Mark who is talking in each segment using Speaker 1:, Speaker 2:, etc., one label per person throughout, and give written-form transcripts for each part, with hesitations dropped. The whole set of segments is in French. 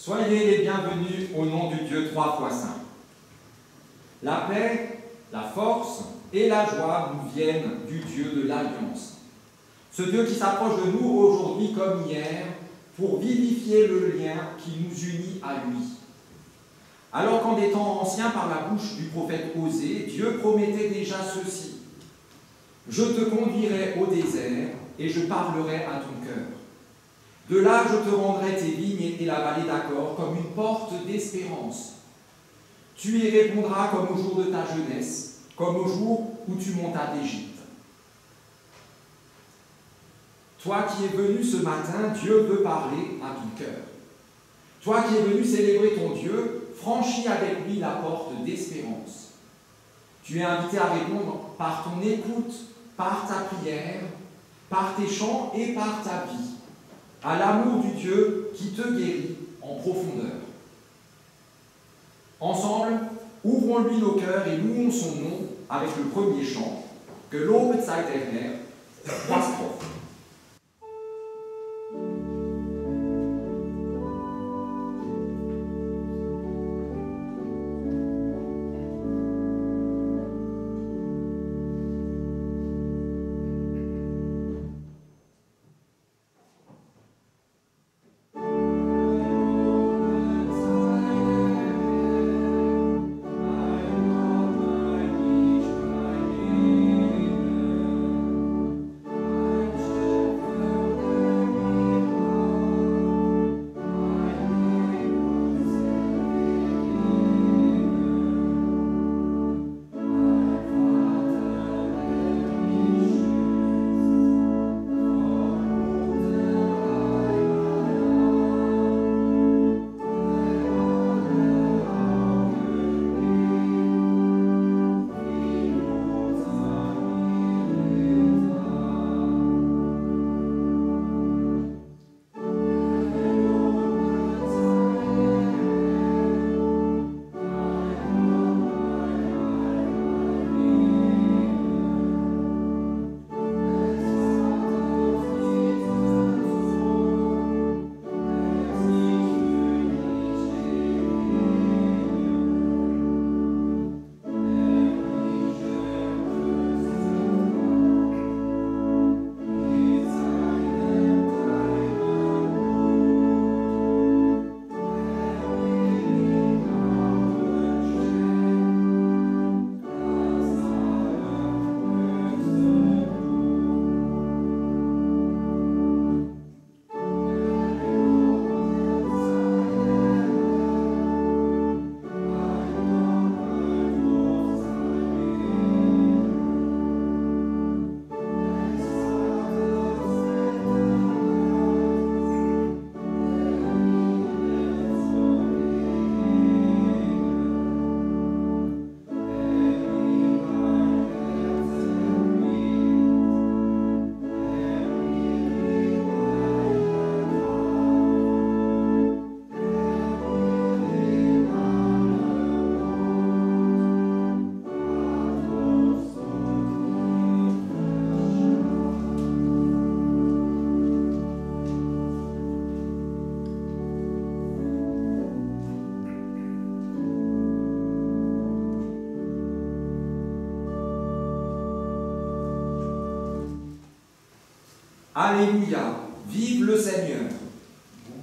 Speaker 1: Soyez les bienvenus au nom du Dieu trois fois saint. La paix, la force et la joie nous viennent du Dieu de l'Alliance. Ce Dieu qui s'approche de nous aujourd'hui comme hier pour vivifier le lien qui nous unit à lui. Alors qu'en des temps anciens, par la bouche du prophète Osée, Dieu promettait déjà ceci. « Je te conduirai au désert et je parlerai à ton cœur. De là, je te rendrai tes vignes et la vallée d'Accord comme une porte d'espérance. Tu y répondras comme au jour de ta jeunesse, comme au jour où tu montas d'Égypte. » Toi qui es venu ce matin, Dieu veut parler à ton cœur. Toi qui es venu célébrer ton Dieu, franchis avec lui la porte d'espérance. Tu es invité à répondre par ton écoute, par ta prière, par tes chants et par ta vie, à l'amour du Dieu qui te guérit en profondeur. Ensemble, ouvrons-lui nos cœurs et louons son nom avec le premier chant, que l'aube Zeit Erner, 3 strophes. Alléluia, vive le Seigneur.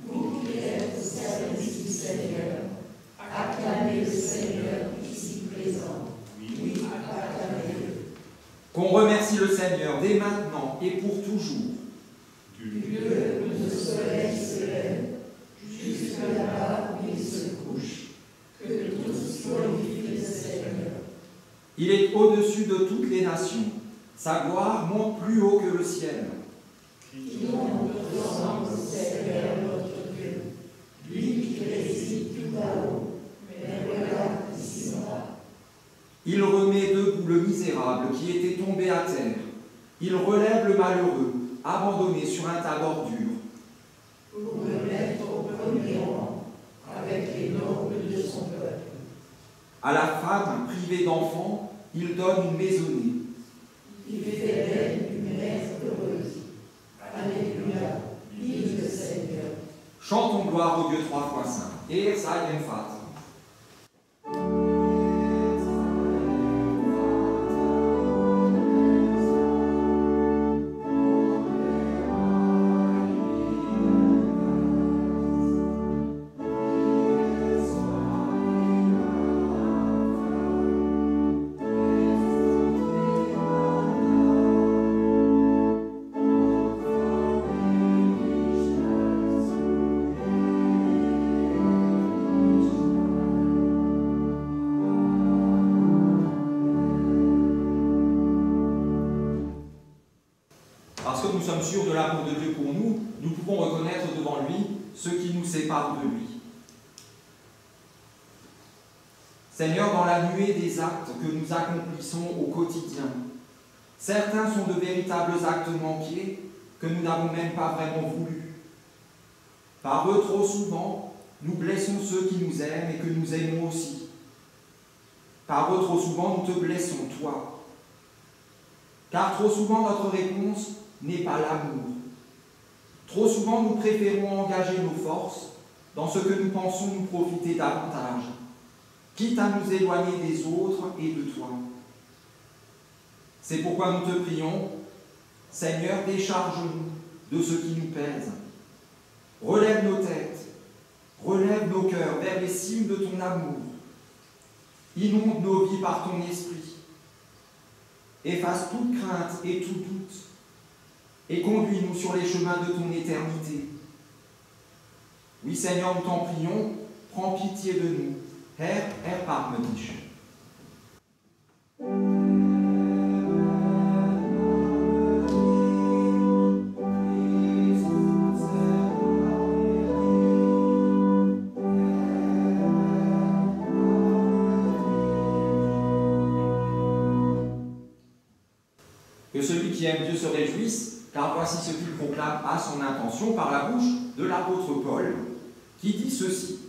Speaker 2: Vous qui êtes au service du Seigneur, acclamez le Seigneur ici présent. Oui, acclamez-le.
Speaker 1: Qu'on remercie le Seigneur dès maintenant et pour toujours.
Speaker 2: Du lieu où le soleil se lève, jusque là-bas où il se couche, que tous glorifient le Seigneur.
Speaker 1: Il est au-dessus de toutes les nations. Sa gloire monte plus haut que le ciel.
Speaker 2: Crions notre sang au Seigneur notre Dieu, lui qui réside tout là-haut, mais regarde ici-bas.
Speaker 1: Il remet debout le misérable qui était tombé à terre. Il relève le malheureux, abandonné sur un tas d'ordures.
Speaker 2: Pour le mettre au premier rang, avec les nobles de son peuple.
Speaker 1: À la femme privée d'enfants, il donne une maisonnée.
Speaker 2: Il fait d'elle une mère heureuse. Alléluia, vive le Seigneur.
Speaker 1: Chantons gloire au Dieu trois fois saint. Et ça y fat. Parce que nous sommes sûrs de l'amour de Dieu pour nous, nous pouvons reconnaître devant lui ce qui nous sépare de lui. Seigneur, dans la nuée des actes que nous accomplissons au quotidien, certains sont de véritables actes manqués que nous n'avons même pas vraiment voulu. Par eux, trop souvent, nous blessons ceux qui nous aiment et que nous aimons aussi. Par eux, trop souvent, nous te blessons, toi. Car trop souvent, notre réponse n'est pas l'amour. Trop souvent, nous préférons engager nos forces dans ce que nous pensons nous profiter davantage, quitte à nous éloigner des autres et de toi. C'est pourquoi nous te prions, Seigneur, décharge-nous de ce qui nous pèse. Relève nos têtes, relève nos cœurs vers les cimes de ton amour. Inonde nos vies par ton esprit. Efface toute crainte et tout doute, et conduis-nous sur les chemins de ton éternité. Oui, Seigneur, nous t'en prions, prends pitié de nous. Herr, erbarme dich. Que celui qui aime Dieu se réjouisse, car voici ce qu'il proclame à son intention par la bouche de l'apôtre Paul, qui dit ceci.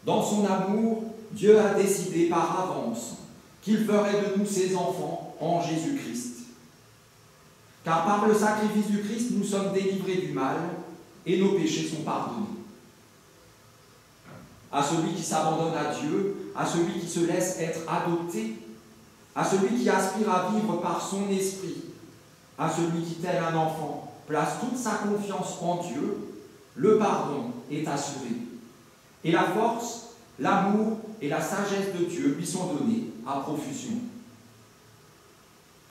Speaker 1: Dans son amour, Dieu a décidé par avance qu'il ferait de nous ses enfants en Jésus-Christ. Car par le sacrifice du Christ, nous sommes délivrés du mal et nos péchés sont pardonnés. À celui qui s'abandonne à Dieu, à celui qui se laisse être adopté, à celui qui aspire à vivre par son esprit, à celui qui, tel un enfant, place toute sa confiance en Dieu, le pardon est assuré. Et la force, l'amour et la sagesse de Dieu lui sont donnés à profusion.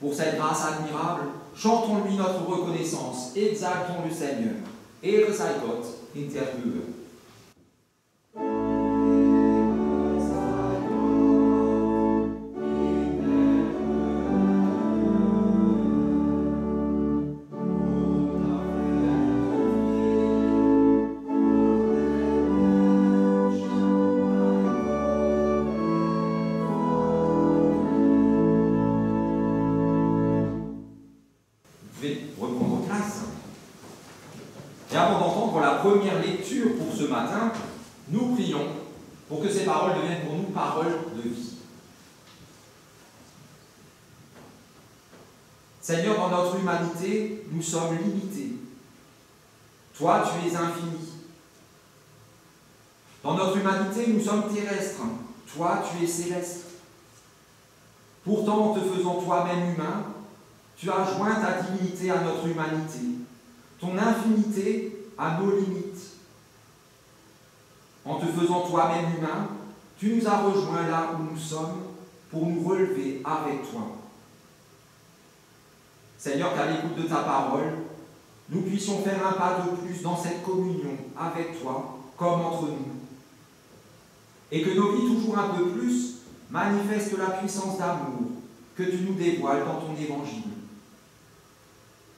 Speaker 1: Pour cette grâce admirable, chantons-lui notre reconnaissance, exaltons le Seigneur. Ehre sei Gott in der Höhe. Reprendre place. Et avant d'entendre la première lecture pour ce matin, nous prions pour que ces paroles deviennent pour nous paroles de vie. Seigneur, dans notre humanité, nous sommes limités. Toi, tu es infini. Dans notre humanité, nous sommes terrestres. Toi, tu es céleste. Pourtant, en te faisant toi-même humain, tu as joint ta divinité à notre humanité, ton infinité à nos limites. En te faisant toi-même humain, tu nous as rejoints là où nous sommes pour nous relever avec toi. Seigneur, qu'à l'écoute de ta parole, nous puissions faire un pas de plus dans cette communion avec toi, comme entre nous. Et que nos vies, toujours un peu plus, manifestent la puissance d'amour que tu nous dévoiles dans ton évangile.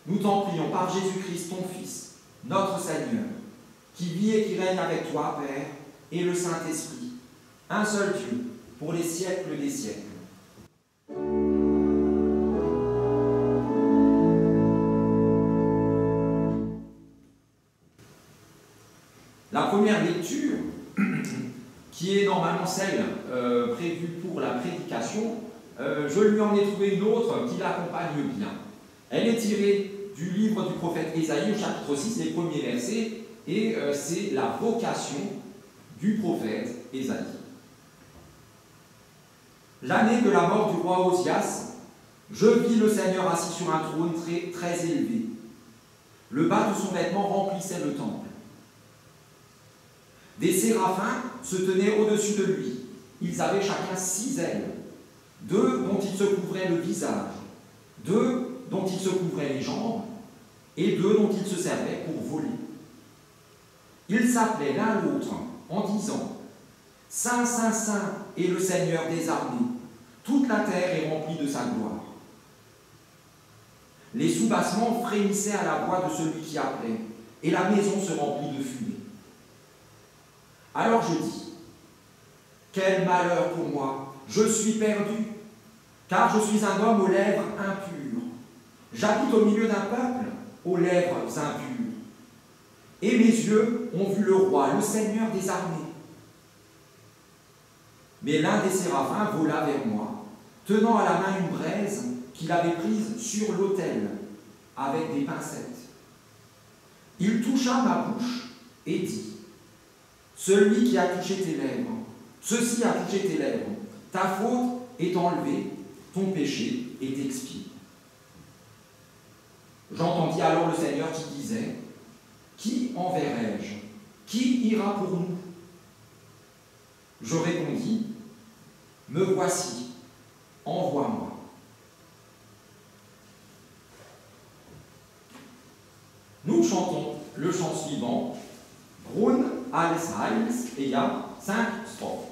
Speaker 1: Nous t'en prions par Jésus-Christ, ton Fils, notre Seigneur, qui vit et qui règne avec toi, Père, et le Saint-Esprit, un seul Dieu, pour les siècles des siècles. La première lecture, qui est normalement celle prévue pour la prédication, je lui en ai trouvé une autre qui l'accompagne bien. Elle est tirée du livre du prophète Ésaïe au chapitre 6, les premiers versets, et c'est la vocation du prophète Ésaïe. L'année de la mort du roi Osias, je vis le Seigneur assis sur un trône très élevé. Le bas de son vêtement remplissait le temple. Des séraphins se tenaient au-dessus de lui. Ils avaient chacun 6 ailes, 2 dont ils se couvraient le visage, 2 dont ils se couvraient les jambes, et 2 dont ils se servaient pour voler. Ils s'appelaient l'un l'autre en disant « Saint, Saint, Saint est le Seigneur des armées, toute la terre est remplie de sa gloire. » Les soubassements frémissaient à la voix de celui qui appelait, et la maison se remplit de fumée. Alors je dis, quel malheur pour moi, je suis perdu, car je suis un homme aux lèvres impures. J'habite au milieu d'un peuple aux lèvres impures. Et mes yeux ont vu le roi, le Seigneur des armées. Mais l'un des séraphins vola vers moi, tenant à la main une braise qu'il avait prise sur l'autel, avec des pincettes. Il toucha ma bouche et dit, « Celui qui a touché tes lèvres, ceci a touché tes lèvres, ta faute est enlevée, ton péché est expié. » J'entendis alors le Seigneur qui disait, « Qui enverrai-je? Qui ira pour nous ?» Je répondis, « Me voici, envoie-moi. » Nous chantons le chant suivant, Brun alles Heils, et il y a 5 strophes.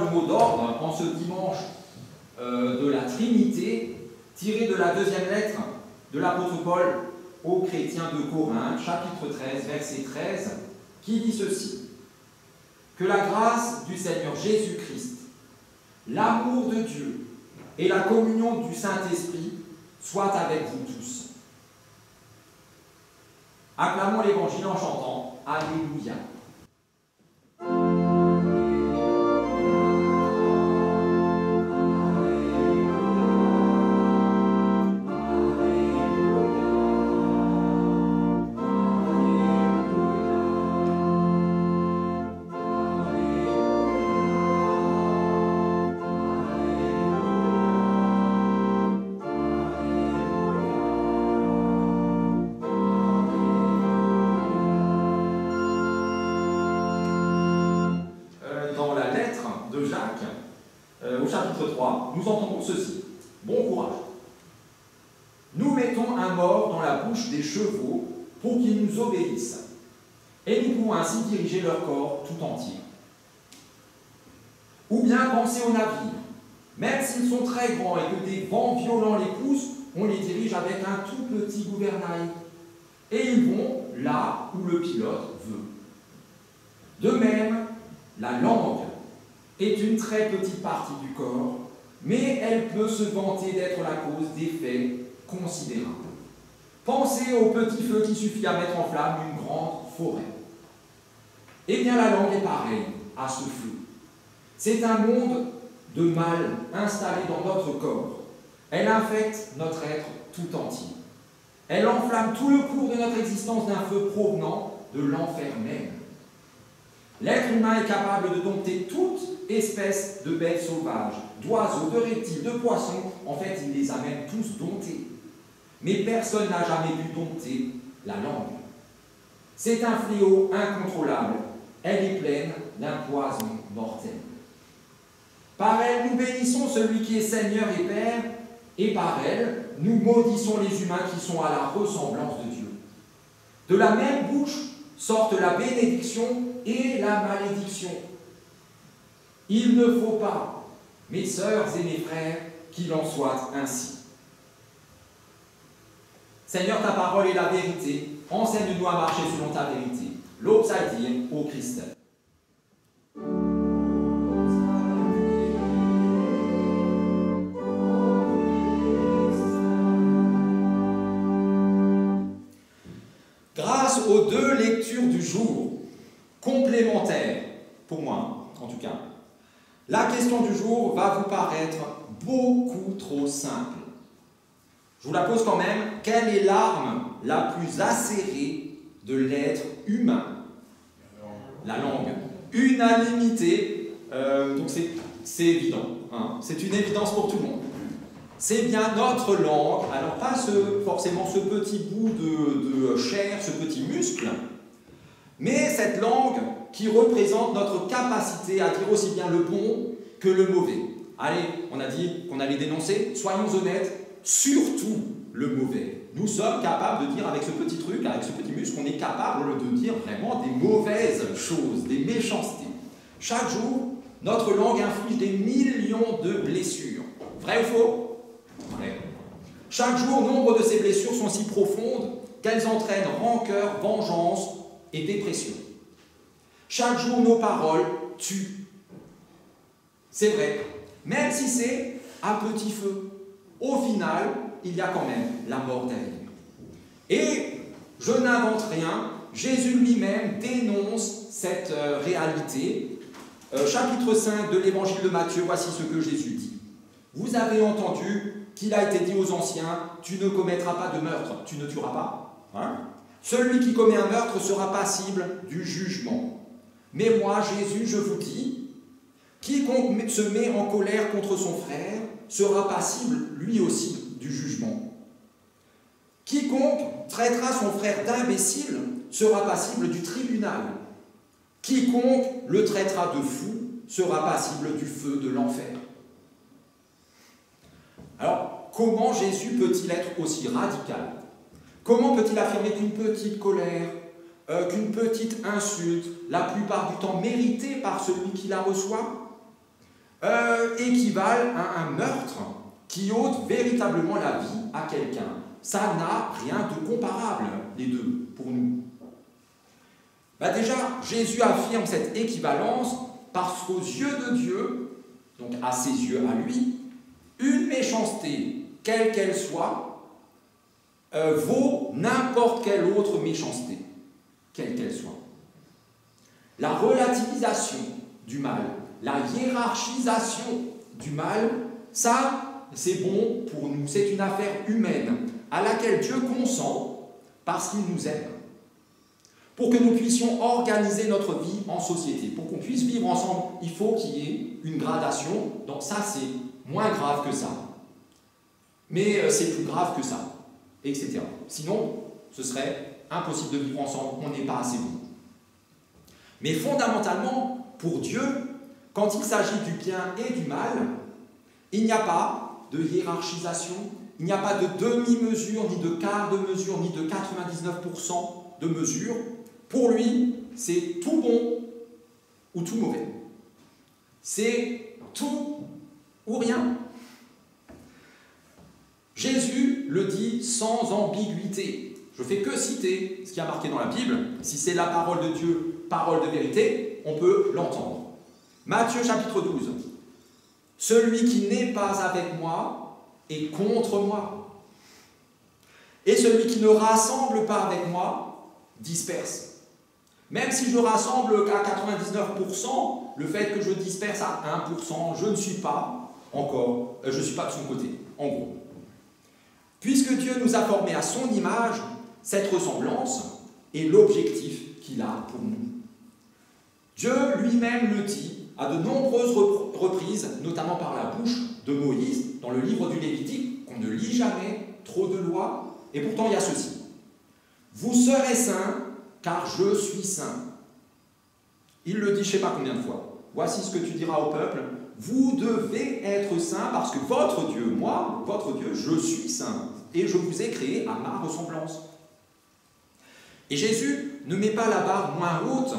Speaker 1: le mot d'ordre en ce dimanche de la Trinité, tiré de la deuxième lettre de l'apôtre Paul aux chrétiens de Corinthe, chapitre 13, verset 13, qui dit ceci: que la grâce du Seigneur Jésus-Christ, l'amour de Dieu et la communion du Saint-Esprit soient avec vous tous. Acclamons l'Évangile en chantant Alléluia. Au chapitre 3, nous entendons ceci. Bon courage. Nous mettons un mort dans la bouche des chevaux pour qu'ils nous obéissent, et nous pouvons ainsi diriger leur corps tout entier. Ou bien penser aux navires. Même s'ils sont très grands et que des vents violents les poussent, on les dirige avec un tout petit gouvernail. Et ils vont là où le pilote veut. De même, la langue est une très petite partie du corps, mais elle peut se vanter d'être la cause d'effets considérables. Pensez au petit feu qui suffit à mettre en flamme une grande forêt. Eh bien, la langue est pareille à ce feu. C'est un monde de mal installé dans notre corps. Elle infecte notre être tout entier. Elle enflamme tout le cours de notre existence d'un feu provenant de l'enfer même. L'être humain est capable de dompter toute espèce de bêtes sauvages, d'oiseaux, de reptiles, de poissons. En fait, il les a même tous domptés. Mais personne n'a jamais pu dompter la langue. C'est un fléau incontrôlable. Elle est pleine d'un poison mortel. Par elle, nous bénissons celui qui est Seigneur et Père, et par elle, nous maudissons les humains qui sont à la ressemblance de Dieu. De la même bouche sortent la bénédiction et la malédiction. Il ne faut pas, mes sœurs et mes frères, qu'il en soit ainsi. Seigneur, ta parole est la vérité. Enseigne-nous à marcher selon ta vérité. L'Opsaltir au Christ. Grâce aux deux lectures du jour, complémentaires, pour moi en tout cas, la question du jour va vous paraître beaucoup trop simple. Je vous la pose quand même. Quelle est l'arme la plus acérée de l'être humain? La langue. Unanimité, donc c'est évident. Hein, c'est une évidence pour tout le monde. C'est bien notre langue, alors pas forcément ce petit bout de chair, ce petit muscle, mais cette langue qui représente notre capacité à dire aussi bien le bon que le mauvais. Allez, on a dit qu'on allait dénoncer, soyons honnêtes, surtout le mauvais. Nous sommes capables de dire avec ce petit truc, avec ce petit muscle, on est capable de dire vraiment des mauvaises choses, des méchancetés. Chaque jour, notre langue inflige des millions de blessures. Vrai ou faux? Vrai. Chaque jour, nombre de ces blessures sont si profondes qu'elles entraînent rancœur, vengeance et dépression. Chaque jour, nos paroles tuent. C'est vrai, même si c'est à petit feu. Au final, il y a quand même la mort derrière. Et je n'invente rien, Jésus lui-même dénonce cette réalité. Chapitre 5 de l'évangile de Matthieu, voici ce que Jésus dit. Vous avez entendu qu'il a été dit aux anciens, tu ne commettras pas de meurtre, tu ne tueras pas. Hein? Celui qui commet un meurtre sera passible du jugement. Mais moi, Jésus, je vous dis, quiconque se met en colère contre son frère sera passible, lui aussi, du jugement. Quiconque traitera son frère d'imbécile sera passible du tribunal. Quiconque le traitera de fou sera passible du feu de l'enfer. Alors, comment Jésus peut-il être aussi radical? Comment peut-il affirmer qu'une petite colère, qu'une petite insulte, la plupart du temps méritée par celui qui la reçoit, équivalent à un meurtre qui ôte véritablement la vie à quelqu'un. Ça n'a rien de comparable, les deux, pour nous. Déjà, Jésus affirme cette équivalence parce qu'aux yeux de Dieu, donc à ses yeux à lui, une méchanceté, quelle qu'elle soit, vaut n'importe quelle autre méchanceté, quelle qu'elle soit. La relativisation du mal, la hiérarchisation du mal, ça, c'est bon pour nous. C'est une affaire humaine à laquelle Dieu consent parce qu'il nous aime. Pour que nous puissions organiser notre vie en société, pour qu'on puisse vivre ensemble, il faut qu'il y ait une gradation. Donc ça, c'est moins grave que ça. Mais c'est plus grave que ça, etc. Sinon, ce serait impossible de vivre ensemble, on n'est pas assez bon. Mais fondamentalement, pour Dieu, quand il s'agit du bien et du mal, il n'y a pas de hiérarchisation, il n'y a pas de demi-mesure, ni de quart de mesure, ni de 99% de mesure. Pour lui, c'est tout bon ou tout mauvais. C'est tout ou rien. Jésus le dit sans ambiguïté. Je ne fais que citer ce qui a marqué dans la Bible. Si c'est la parole de Dieu, parole de vérité, on peut l'entendre. Matthieu chapitre 12. Celui qui n'est pas avec moi est contre moi. Et celui qui ne rassemble pas avec moi disperse. Même si je rassemble à 99%, le fait que je disperse à 1%, je ne suis pas encore, je ne suis pas de son côté, en gros. Puisque Dieu nous a formés à son image, cette ressemblance est l'objectif qu'il a pour nous. Dieu lui-même le dit à de nombreuses reprises, notamment par la bouche de Moïse, dans le livre du Lévitique, qu'on ne lit jamais, trop de lois, et pourtant il y a ceci. Vous serez saints, car je suis saint. Il le dit je ne sais pas combien de fois. Voici ce que tu diras au peuple. Vous devez être saints parce que votre Dieu, moi, votre Dieu, je suis saint. Et je vous ai créé à ma ressemblance. Et Jésus ne met pas la barre moins haute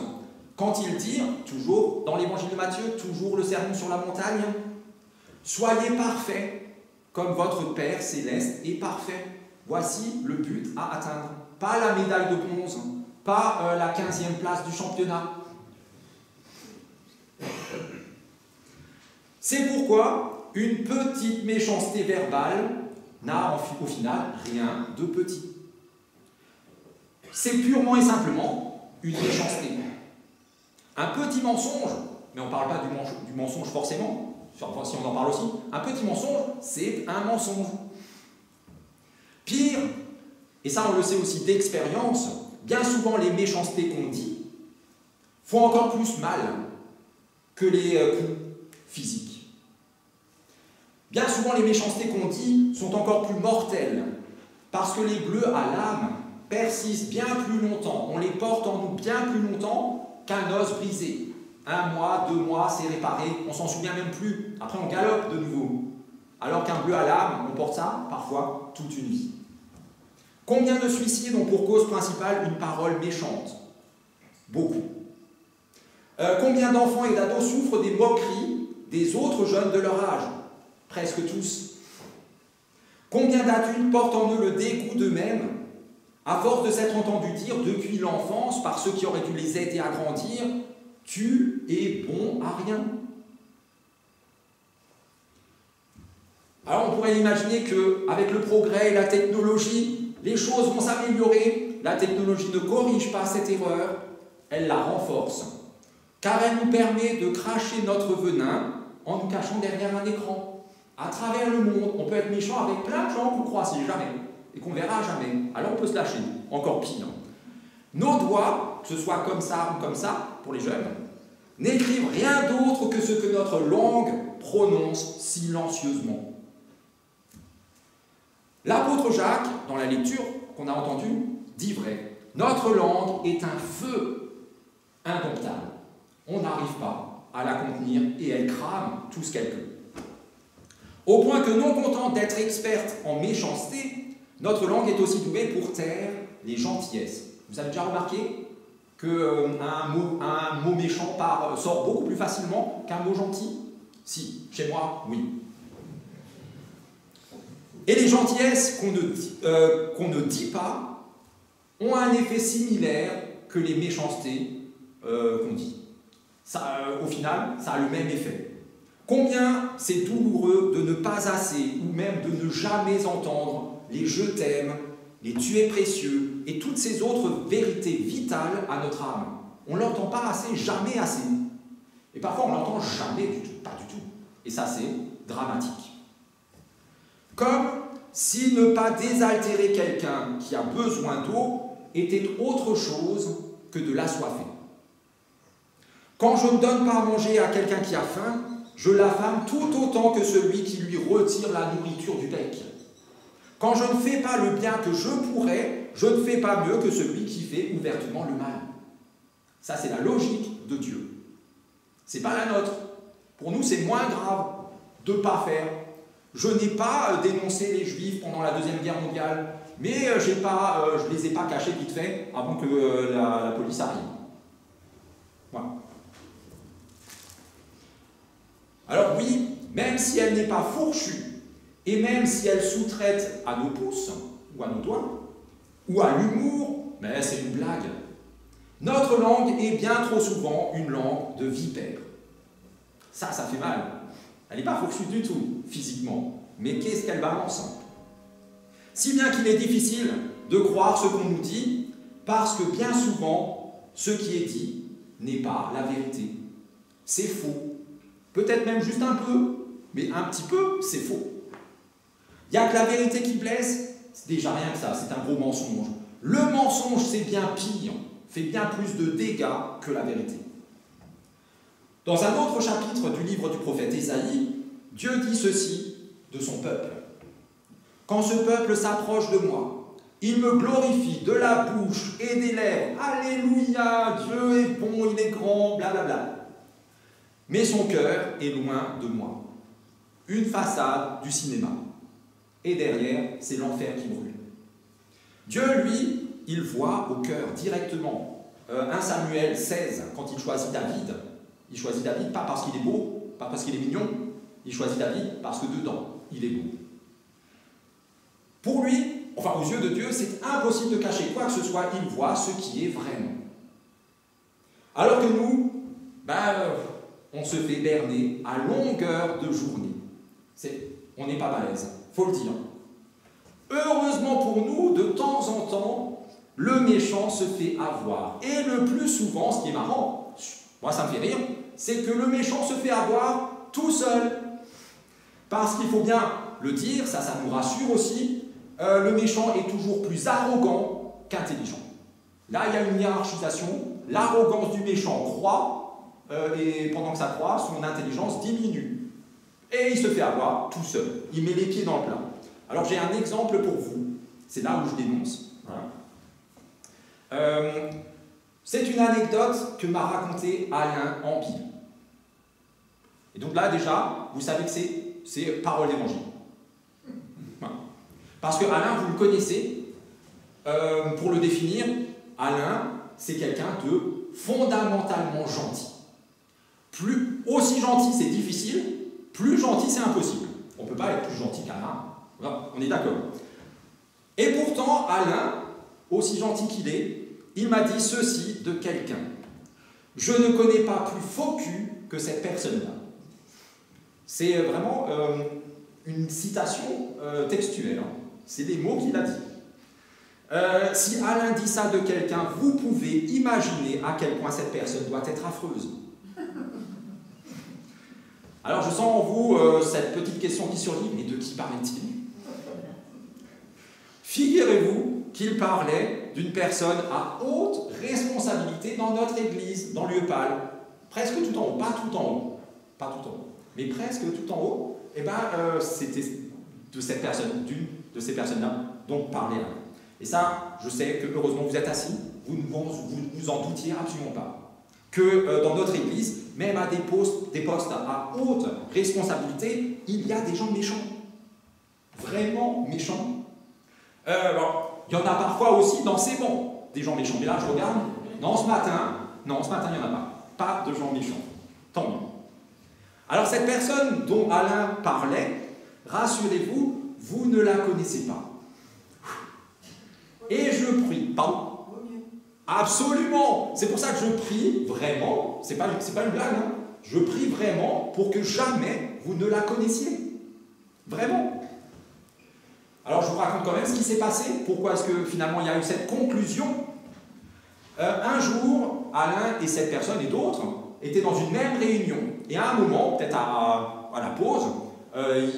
Speaker 1: quand il dit, toujours dans l'évangile de Matthieu, toujours le sermon sur la montagne, soyez parfaits comme votre Père céleste est parfait. Voici le but à atteindre. Pas la médaille de bronze, pas la 15e place du championnat. C'est pourquoi une petite méchanceté verbale n'a au final rien de petit. C'est purement et simplement une méchanceté. Un petit mensonge, mais on ne parle pas du mensonge forcément, si on en parle aussi, un petit mensonge, c'est un mensonge. Pire, et ça on le sait aussi d'expérience, bien souvent les méchancetés qu'on dit font encore plus mal que les coups physiques. Bien souvent les méchancetés qu'on dit sont encore plus mortelles, parce que les bleus à l'âme persistent bien plus longtemps, on les porte en nous bien plus longtemps qu'un os brisé. 1 mois, 2 mois, c'est réparé, on s'en souvient même plus, après on galope de nouveau. Alors qu'un bleu à l'âme, on porte ça parfois toute une vie. Combien de suicides ont pour cause principale une parole méchante? Beaucoup. Combien d'enfants et d'ados souffrent des moqueries des autres jeunes de leur âge? Presque tous. Combien d'adultes portent en eux le dégoût d'eux-mêmes à force de s'être entendus dire depuis l'enfance par ceux qui auraient dû les aider à grandir « tu es bon à rien ». Alors on pourrait imaginer qu'avec le progrès et la technologie, les choses vont s'améliorer. La technologie ne corrige pas cette erreur, elle la renforce. Car elle nous permet de cracher notre venin en nous cachant derrière un écran. À travers le monde, on peut être méchant avec plein de gens qu'on ne croisait jamais et qu'on ne verra jamais. Alors on peut se lâcher, encore pire. Nos doigts, que ce soit comme ça ou comme ça, pour les jeunes, n'écrivent rien d'autre que ce que notre langue prononce silencieusement. L'apôtre Jacques, dans la lecture qu'on a entendue, dit vrai. Notre langue est un feu indomptable. On n'arrive pas à la contenir et elle crame tout ce qu'elle peut. Au point que, non contente d'être experte en méchanceté, notre langue est aussi douée pour taire les gentillesses. Vous avez déjà remarqué qu'un mot méchant sort beaucoup plus facilement qu'un mot gentil? Si, chez moi, oui. Et les gentillesses qu'on ne dit pas ont un effet similaire que les méchancetés qu'on dit. Ça, au final, ça a le même effet. Combien c'est douloureux de ne pas assez, ou même de ne jamais entendre les « je t'aime », les « tu es précieux » et toutes ces autres vérités vitales à notre âme. On ne l'entend pas assez, jamais assez. Et parfois, on ne l'entend jamais du tout, pas du tout. Et ça, c'est dramatique. Comme si ne pas désaltérer quelqu'un qui a besoin d'eau était autre chose que de l'assoiffer. Quand je ne donne pas à manger à quelqu'un qui a faim, je l'affame tout autant que celui qui lui retire la nourriture du bec. Quand je ne fais pas le bien que je pourrais, je ne fais pas mieux que celui qui fait ouvertement le mal. Ça, c'est la logique de Dieu. Ce n'est pas la nôtre. Pour nous, c'est moins grave de ne pas faire. Je n'ai pas dénoncé les Juifs pendant la Deuxième Guerre mondiale, mais je ne les ai pas cachés vite fait avant que la police arrive. Voilà. Alors oui, même si elle n'est pas fourchue, et même si elle sous-traite à nos pouces, ou à nos doigts, ou à l'humour, mais c'est une blague, notre langue est bien trop souvent une langue de vipère. Ça fait mal. Elle n'est pas fourchue du tout, physiquement, mais qu'est-ce qu'elle balance? Si bien qu'il est difficile de croire ce qu'on nous dit, parce que bien souvent, ce qui est dit n'est pas la vérité. C'est faux. Peut-être même juste un peu, mais un petit peu, c'est faux. Il n'y a que la vérité qui blesse, c'est déjà rien que ça, c'est un gros mensonge. Le mensonge, c'est bien pire, fait bien plus de dégâts que la vérité. Dans un autre chapitre du livre du prophète Ésaïe, Dieu dit ceci de son peuple. « Quand ce peuple s'approche de moi, il me glorifie de la bouche et des lèvres. Alléluia, Dieu est bon, il est grand, blablabla. Mais son cœur est loin de moi. Une façade du cinéma. Et derrière, c'est l'enfer qui brûle. » Dieu, lui, il voit au cœur directement. 1 Samuel 16, quand il choisit David, il choisit David pas parce qu'il est beau, pas parce qu'il est mignon, il choisit David parce que dedans, il est beau. Pour lui, enfin aux yeux de Dieu, c'est impossible de cacher quoi que ce soit, il voit ce qui est vraiment. Alors que nous, on se fait berner à longueur de journée. On n'est pas balèze, faut le dire. Heureusement pour nous, de temps en temps, le méchant se fait avoir. Et le plus souvent, ce qui est marrant, moi ça me fait rire, c'est que le méchant se fait avoir tout seul. Parce qu'il faut bien le dire, ça nous rassure aussi, le méchant est toujours plus arrogant qu'intelligent. Là, il y a une hiérarchisation, l'arrogance du méchant croît, et pendant que ça croît, son intelligence diminue. Et il se fait avoir tout seul, il met les pieds dans le plat. Alors j'ai un exemple pour vous, c'est là où je dénonce. C'est une anecdote que m'a racontée Alain Ampille. Et donc là déjà, vous savez que c'est parole d'évangile. Parce que Alain, vous le connaissez, pour le définir, Alain, c'est quelqu'un de fondamentalement gentil. Aussi gentil, c'est difficile, plus gentil, c'est impossible. On ne peut pas être plus gentil qu'Alain. On est d'accord. Et pourtant, Alain, aussi gentil qu'il est, il m'a dit ceci de quelqu'un. « Je ne connais pas plus faux cul que cette personne-là. » C'est vraiment une citation textuelle. Hein. C'est des mots qu'il a dit. Si Alain dit ça de quelqu'un, vous pouvez imaginer à quel point cette personne doit être affreuse. Alors je sens en vous cette petite question qui surgit, mais de qui parlait-il? Figurez-vous qu'il parlait d'une personne à haute responsabilité dans notre église, dans l'Uepal, presque tout en haut, pas tout en haut, mais presque tout en haut, et c'était de cette personne, d'une de ces personnes-là dont parlait Alain. Et ça, je sais que heureusement vous êtes assis, vous ne vous en doutiez absolument pas. Que dans notre église, même à des postes à haute responsabilité, il y a des gens méchants. Vraiment méchants. Il y en a parfois aussi dans ces bancs, des gens méchants. Mais là, je regarde, non, ce matin, il n'y en a pas. Pas de gens méchants. Tant mieux. Alors cette personne dont Alain parlait, rassurez-vous, vous ne la connaissez pas. Et je prie, pardon. Absolument. C'est pour ça que je prie vraiment, c'est pas une blague, hein. Je prie vraiment pour que jamais vous ne la connaissiez. Vraiment. Alors je vous raconte quand même ce qui s'est passé. Pourquoi est-ce que finalement il y a eu cette conclusion? Un jour, Alain et cette personne et d'autres étaient dans une même réunion. Et à un moment, peut-être à la pause,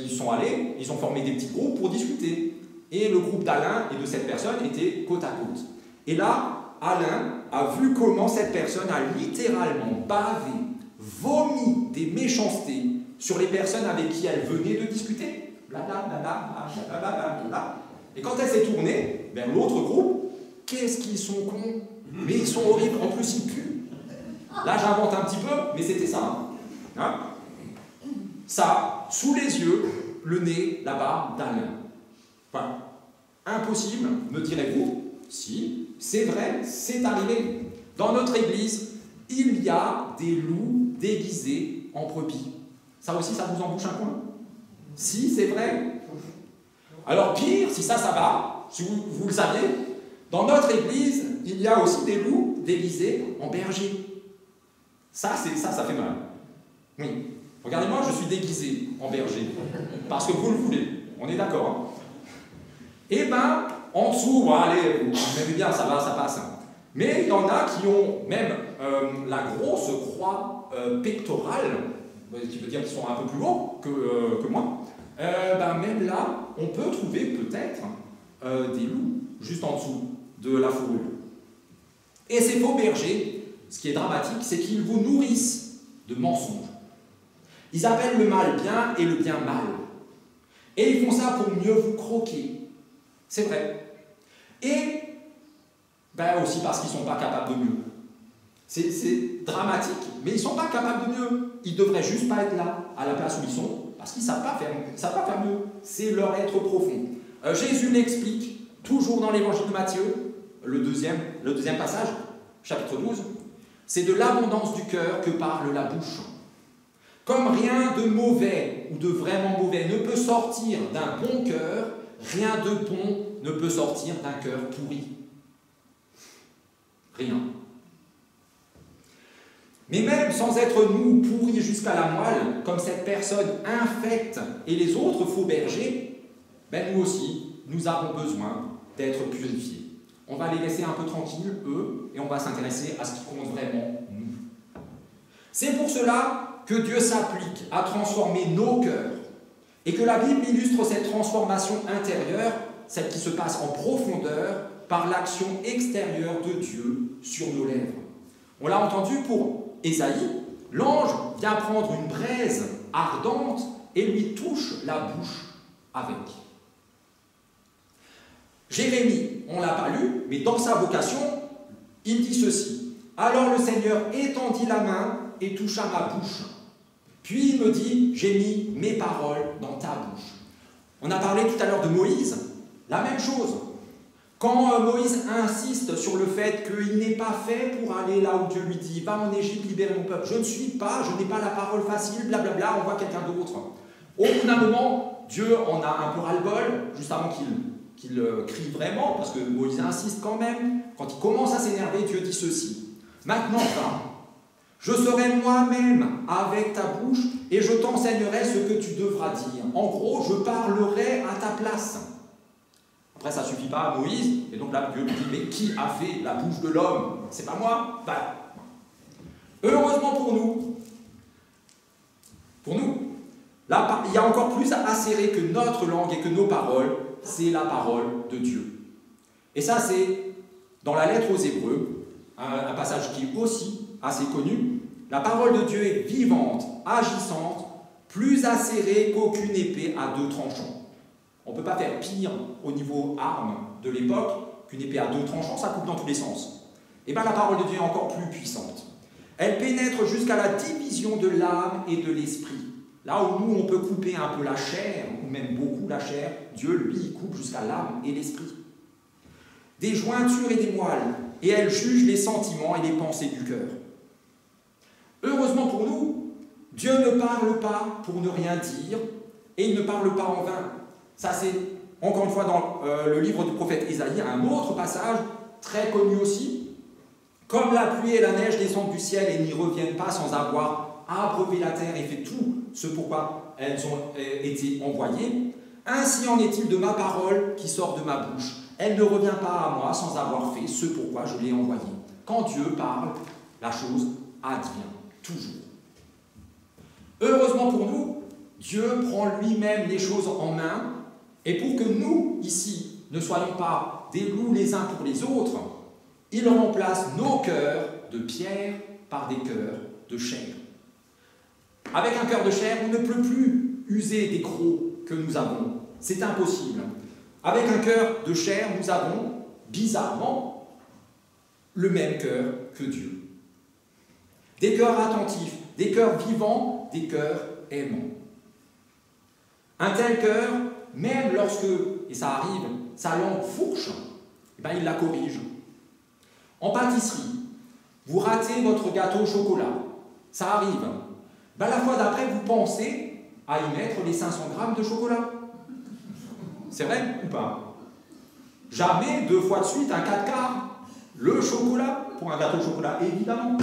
Speaker 1: ils sont allés, ils ont formé des petits groupes pour discuter. Et le groupe d'Alain et de cette personne était côte à côte. Et là, Alain a vu comment cette personne a littéralement bavé, vomi des méchancetés sur les personnes avec qui elle venait de discuter. Et quand elle s'est tournée vers l'autre groupe, qu'est-ce qu'ils sont cons, mais ils sont horribles, en plus ils puent. Là j'invente un petit peu, mais c'était ça. Hein? Ça, sous les yeux, le nez, la barbe d'Alain. Enfin, impossible, me direz-vous. Si, c'est vrai, c'est arrivé. Dans notre église, il y a des loups déguisés en brebis. Ça aussi, ça vous embouche un coin? Si, c'est vrai. Alors pire, si ça va, si vous le saviez, dans notre église, il y a aussi des loups déguisés en bergers. Ça fait mal. Oui. Regardez-moi, je suis déguisé en berger. Parce que vous le voulez. On est d'accord, hein? Eh bien, en dessous, bon, allez, vous m'aimez bien, ça va, ça passe. Mais il y en a qui ont même la grosse croix pectorale, ce qui veut dire qu'ils sont un peu plus hauts que moi. Même là, on peut trouver peut-être des loups juste en dessous de la fourrure. Et ces faux bergers, ce qui est dramatique, c'est qu'ils vous nourrissent de mensonges. Ils appellent le mal bien et le bien mal. Et ils font ça pour mieux vous croquer. C'est vrai. Et aussi parce qu'ils ne sont pas capables de mieux. C'est dramatique, mais ils ne sont pas capables de mieux. Ils ne devraient juste pas être là, à la place où ils sont, parce qu'ils ne savent pas faire mieux. C'est leur être profond. Jésus l'explique, toujours dans l'évangile de Matthieu, le deuxième passage, chapitre 12. C'est de l'abondance du cœur que parle la bouche. Comme rien de mauvais ou de vraiment mauvais ne peut sortir d'un bon cœur, rien de bon ne peut sortir d'un cœur pourri. Rien. Mais même sans être nous pourris jusqu'à la moelle, comme cette personne infecte et les autres faux bergers, nous aussi, nous avons besoin d'être purifiés. On va les laisser un peu tranquilles, eux, et on va s'intéresser à ce qui compte vraiment, nous. C'est pour cela que Dieu s'applique à transformer nos cœurs, et que la Bible illustre cette transformation intérieure, celle qui se passe en profondeur, par l'action extérieure de Dieu sur nos lèvres. On l'a entendu pour Ésaïe, l'ange vient prendre une braise ardente et lui touche la bouche avec. Jérémie, on ne l'a pas lu, mais dans sa vocation, il dit ceci. Alors le Seigneur étendit la main et toucha ma bouche. Puis il me dit, j'ai mis mes paroles dans ta bouche. On a parlé tout à l'heure de Moïse, la même chose. Quand Moïse insiste sur le fait qu'il n'est pas fait pour aller là où Dieu lui dit « Va en Égypte, libérer mon peuple », je n'ai pas la parole facile, blablabla, on voit quelqu'un d'autre. Au bout d'un moment, Dieu en a un peu ras-le-bol, juste avant qu'il crie vraiment, parce que Moïse insiste quand même. Quand il commence à s'énerver, Dieu dit ceci. « Maintenant, va, je serai moi-même avec ta bouche et je t'enseignerai ce que tu devras dire. En gros, je parlerai à ta place. » Après, ça ne suffit pas à Moïse, et donc là, Dieu lui dit, mais qui a fait la bouche de l'homme? C'est pas moi. Heureusement pour nous, là, il y a encore plus à serrer que notre langue et que nos paroles, c'est la parole de Dieu. Et ça, c'est dans la lettre aux Hébreux, un passage qui est aussi assez connu. La parole de Dieu est vivante, agissante, plus acérée qu'aucune épée à deux tranchants. On ne peut pas faire pire au niveau arme de l'époque qu'une épée à deux tranchants, ça coupe dans tous les sens. Et bien la parole de Dieu est encore plus puissante. Elle pénètre jusqu'à la division de l'âme et de l'esprit. Là où nous, on peut couper un peu la chair, ou même beaucoup la chair, Dieu, lui, il coupe jusqu'à l'âme et l'esprit. Des jointures et des moelles, et elle juge les sentiments et les pensées du cœur. Heureusement pour nous, Dieu ne parle pas pour ne rien dire et il ne parle pas en vain. Ça, c'est encore une fois dans le livre du prophète Isaïe, un autre passage très connu aussi. Comme la pluie et la neige descendent du ciel et n'y reviennent pas sans avoir abreuvé la terre et fait tout ce pourquoi elles ont été envoyées, ainsi en est-il de ma parole qui sort de ma bouche. Elle ne revient pas à moi sans avoir fait ce pourquoi je l'ai envoyée. Quand Dieu parle, la chose advient toujours. Heureusement pour nous, Dieu prend lui-même les choses en main, et pour que nous, ici, ne soyons pas des loups les uns pour les autres, il remplace nos cœurs de pierre par des cœurs de chair. Avec un cœur de chair, on ne peut plus user des crocs que nous avons. C'est impossible. Avec un cœur de chair, nous avons, bizarrement, le même cœur que Dieu. Des cœurs attentifs, des cœurs vivants, des cœurs aimants. Un tel cœur, même lorsque, et ça arrive, sa langue fourche, il la corrige. En pâtisserie, vous ratez votre gâteau au chocolat, ça arrive. La fois d'après, vous pensez à y mettre les 500 grammes de chocolat. C'est vrai ou pas? Jamais 2 fois de suite un 4/4. Le chocolat, pour un gâteau au chocolat, évidemment.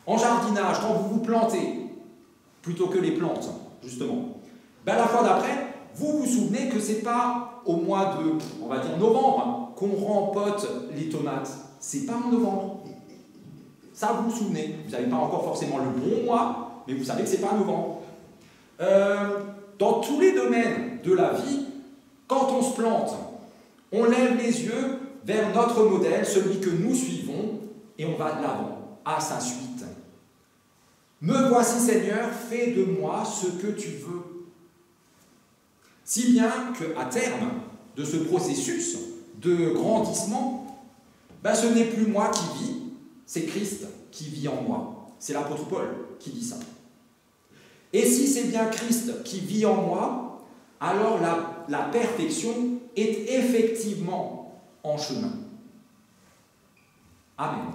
Speaker 1: En jardinage, quand vous vous plantez, plutôt que les plantes, justement, la fois d'après, vous vous souvenez que ce n'est pas au mois de, on va dire, novembre qu'on rempote les tomates. C'est pas en novembre. Ça, vous vous souvenez. Vous n'avez pas encore forcément le bon mois, mais vous savez que ce n'est pas novembre. Dans tous les domaines de la vie, quand on se plante, on lève les yeux vers notre modèle, celui que nous suivons, et on va de l'avant, à sa suite. Me voici, Seigneur, fais de moi ce que tu veux. Si bien qu'à terme de ce processus de grandissement, ce n'est plus moi qui vis, c'est Christ qui vit en moi. C'est l'apôtre Paul qui dit ça. Et si c'est bien Christ qui vit en moi, alors la perfection est effectivement en chemin. Amen.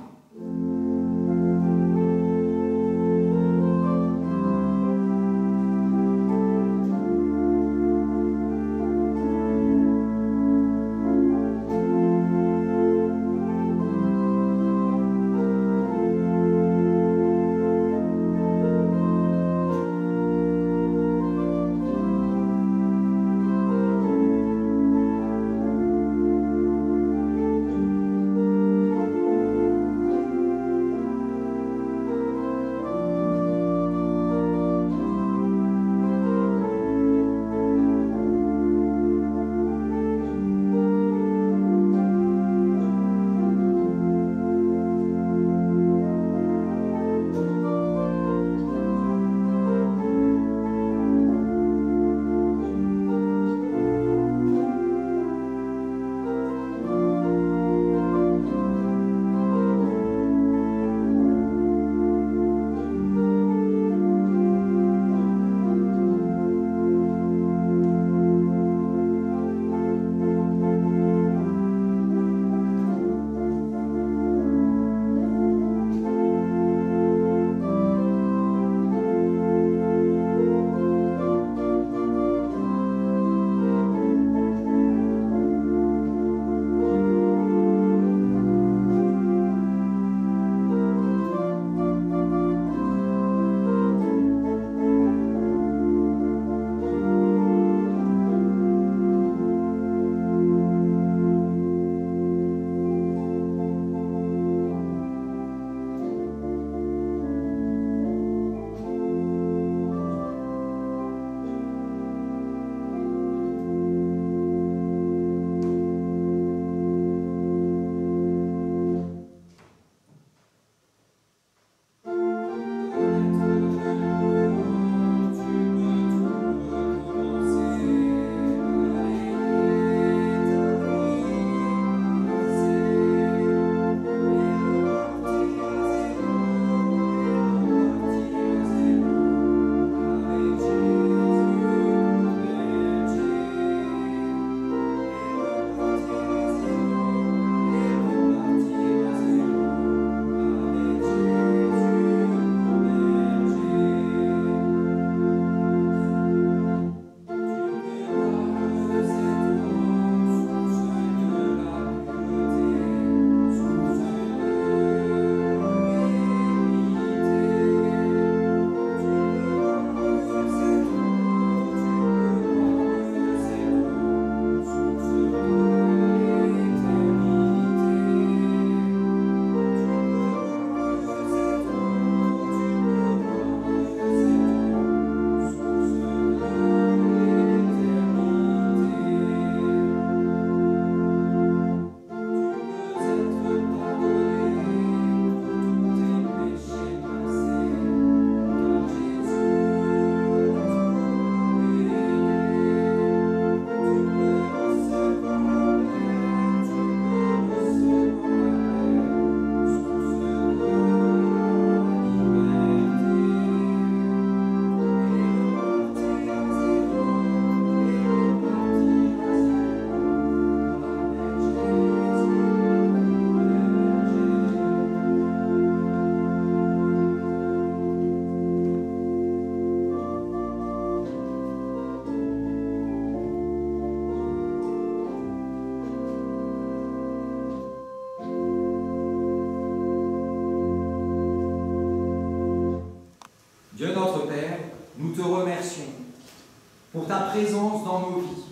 Speaker 1: pour ta présence dans nos vies.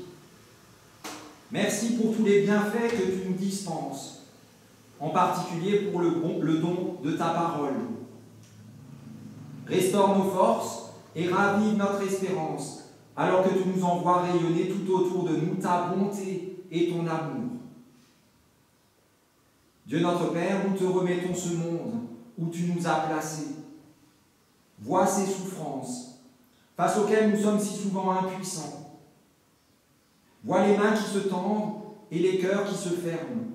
Speaker 1: Merci pour tous les bienfaits que tu nous dispenses, en particulier pour le don de ta parole. Restaure nos forces et ravive notre espérance, alors que tu nous envoies rayonner tout autour de nous ta bonté et ton amour. Dieu notre Père, nous te remettons ce monde où tu nous as placés. Vois ces souffrances, face auxquelles nous sommes si souvent impuissants. Vois les mains qui se tendent et les cœurs qui se ferment.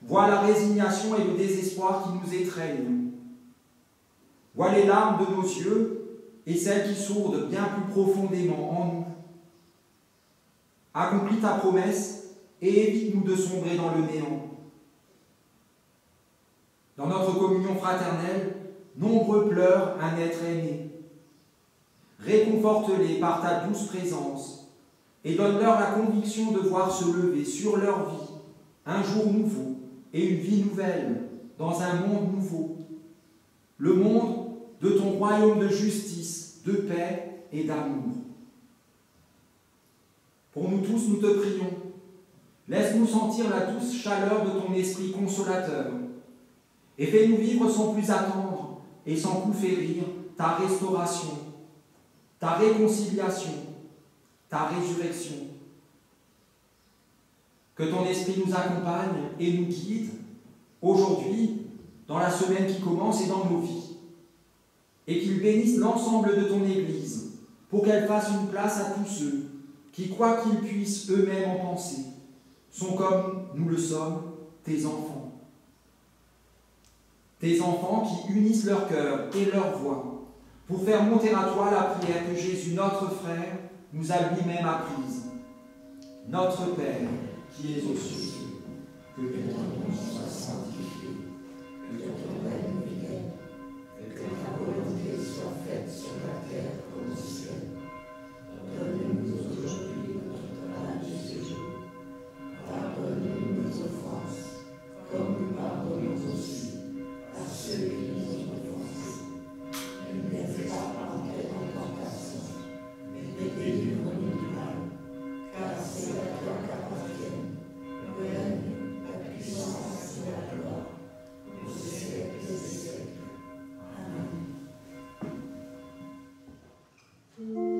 Speaker 1: Vois la résignation et le désespoir qui nous étreignent. Vois les larmes de nos yeux et celles qui sourdent bien plus profondément en nous. Accomplis ta promesse et évite-nous de sombrer dans le néant. Dans notre communion fraternelle, nombreux pleurent un être aimé. Réconforte-les par ta douce présence et donne-leur la conviction de voir se lever sur leur vie un jour nouveau et une vie nouvelle dans un monde nouveau, le monde de ton royaume de justice, de paix et d'amour. Pour nous tous, nous te prions. Laisse-nous sentir la douce chaleur de ton esprit consolateur et fais-nous vivre sans plus attendre et sans coup férir ta restauration, ta réconciliation, ta résurrection. Que ton esprit nous accompagne et nous guide aujourd'hui, dans la semaine qui commence et dans nos vies, et qu'il bénisse l'ensemble de ton Église pour qu'elle fasse une place à tous ceux qui, quoi qu'ils puissent eux-mêmes en penser, sont comme nous le sommes, tes enfants. Tes enfants qui unissent leur cœur et leur voix pour faire monter à toi la prière que Jésus, notre frère, nous a lui-même apprise. Notre Père, qui es aux cieux, que ton nom soit sanctifié, que ton règne vienne, que ta volonté soit faite sur la terre comme au ciel. Donne-nous aujourd'hui notre pain de ce jour. Pardonne-nous nos offenses, comme nous pardonnons aussi à ceux qui nous ont offensés. Ne nous laisse pas entrer en tentation, mais délivre-nous du mal, car c'est à toi qu'appartiennent le règne, la puissance et la gloire, aux siècles des siècles. Amen.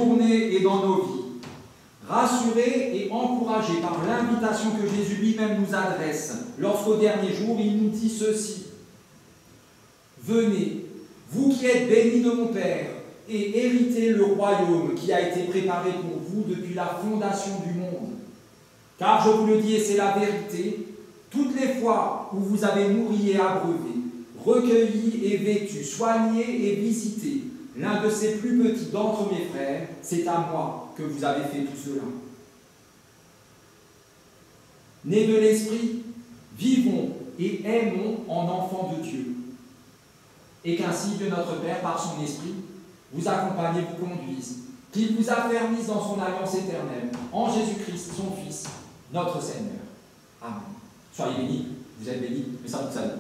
Speaker 1: journées et dans nos vies. Rassurés et encouragés par l'invitation que Jésus lui-même nous adresse, lorsqu'au dernier jour, il nous dit ceci. Venez, vous qui êtes bénis de mon Père, et héritez le royaume qui a été préparé pour vous depuis la fondation du monde. Car je vous le dis, et c'est la vérité, toutes les fois où vous avez nourri et abreuvé, recueilli et vêtu, soigné et visité l'un de ces plus petits d'entre mes frères, c'est à moi que vous avez fait tout cela. Nés de l'Esprit, vivons et aimons en enfants de Dieu. Et qu'ainsi Dieu notre Père, par son Esprit, vous accompagne et vous conduise, qu'il vous affermisse dans son alliance éternelle, en Jésus-Christ, son Fils, notre Seigneur. Amen. Soyez bénis, vous êtes bénis, mais ça vous salue.